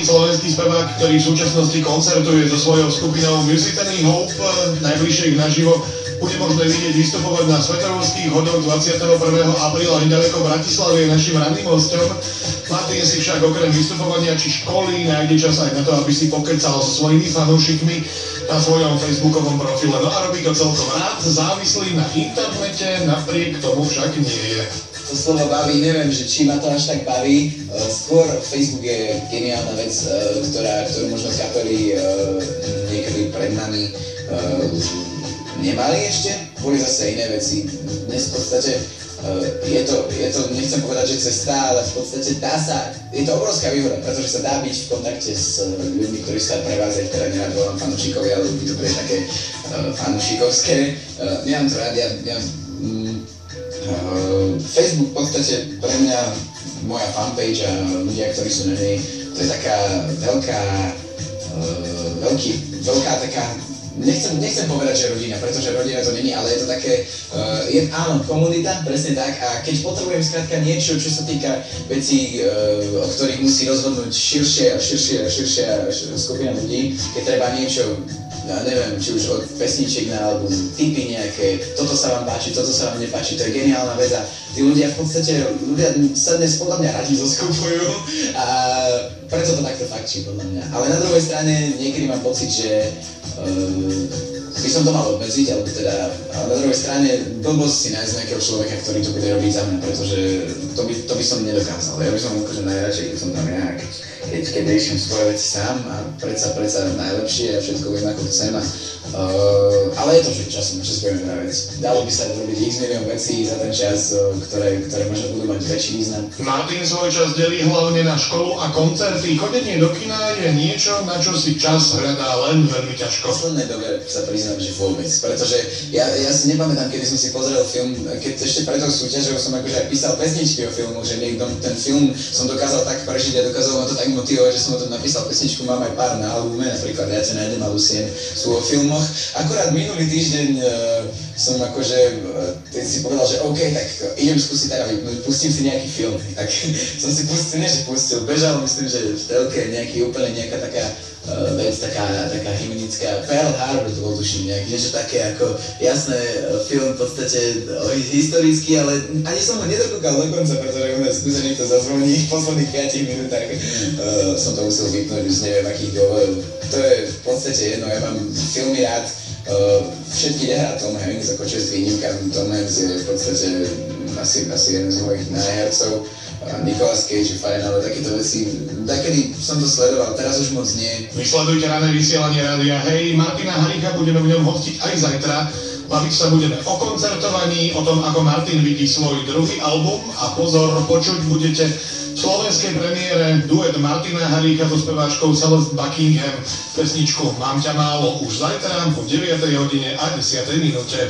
Slovenský spevák, ktorý v súčasnosti koncertuje so svojou skupinou Musicany Hope, najbližšie ich naživo bude možné vidieť vystupovať na Svetovských hodoch 21. apríla nedaleko Bratislavy je našim ranným hosťom. Martin si však okrem vystupovania či školy nájde čas aj na to, aby si pokecal so svojimi fanúšikmi na svojom facebookovom profile. No a robí to celkom rád, závislý na internete, napriek tomu však nie je. To slovo baví, neviem, že či ma to až tak baví. Skôr Facebook je geniálna vec, ktorú možno kapely niekedy pred nami nemali ešte. Boli zase iné veci. Dnes v podstate je to, nechcem povedať, že cesta, ale v podstate je to obrovská výhoda, pretože sa dá byť v kontakte s ľuďmi, ktorí sa prevádzajú, teda nerad volám fanúšikovia, ale by to bude také fanúšikovské. Nemám to rád, Facebook v podstate pre mňa, moja fanpage a ľudia, ktorí sú na nej, to je taká veľká taká, nechcem povedať, že rodina, pretože rodina to není, ale je to také, áno, komunita, presne tak, a keď potrebujem skrátka niečo, čo sa týka vecí, o ktorých musí rozhodnúť širšia skupina ľudí, keď treba niečo, neviem, či už od pesničiek na album, tipy nejaké, toto sa vám páči, toto sa vám nepáči, to je geniálna vec a tí ľudia v podstate, sa dnes podľa mňa radi zoskupujú a preto to takto fakčí podľa mňa. Ale na druhej strane niekedy mám pocit, že by som to mal obmedziť, alebo teda, ale na druhej strane blbosť si nájsť nejakého človeka, ktorý to bude robiť za mňa, pretože to by som nedokázal. Ja by som akože najradšej, keď som tam ja, keď riešim svoje veci sám a predsa najlepšie a všetko viem, ako chcem. Ale je to, že časom budeme na vec. Dalo by sa robiť x milión vecí za ten čas, ktoré možno budú mať väčší význam. Martin svoj čas delí hlavne na školu a koncerty. Chodenie do kina je niečo, na čo si čas hľadá len veľmi ťažko. V poslednej dobe sa priznám, že vôbec, pretože ja si nepamätám, kedy som si pozrel film, keď ešte pred tou súťažou som akože aj písal pesničky o filmu, že niekto ten film som dokázal tak prežiť a dokázal ma to tak motivovať, že som o tom napísal pesničku, mám aj pár na albume, napríklad Ja ťa nájdem a Lucien sú o filmoch. Akorát minulý týždeň som akože si povedal, že OK, tak idem skúsiť teda vypnúť, pustím si nejaký film. Tak som si pustil, bežal, myslím, že v telke nejaká taká vec, taká hymnická, Pearl Harbor to bol tuším niečo také ako jasné film v podstate historický, ale ani som ho nedokúkal dokonca, pretože u nás skúsa niekto zazvoní v posledných 5 minútach. Som to musel vypnúť už neviem akých dôvodov. To je v podstate jedno, ja mám filmy rád, všetky nehrá Tom Hanks, ako čest výnimka, Tom Hanks je v podstate asi jeden z mojich najhercov. Nicolas Cage je fajn, ale takéto veci, takedy som to sledoval, teraz už moc nie. Vysledujte rané vysielanie rádia Hej, Martina Haricha budeme v ňom hostiť aj zajtra. Baviť sa budeme o koncertovaní, o tom, ako Martin vidí svoj druhý album a pozor, počuť budete v slovenskej premiére duet Martina Haricha so speváčkou Celeste Buckingham. Pesničku Mám ťa málo už zajtra po 9. hodine a 10. minúte.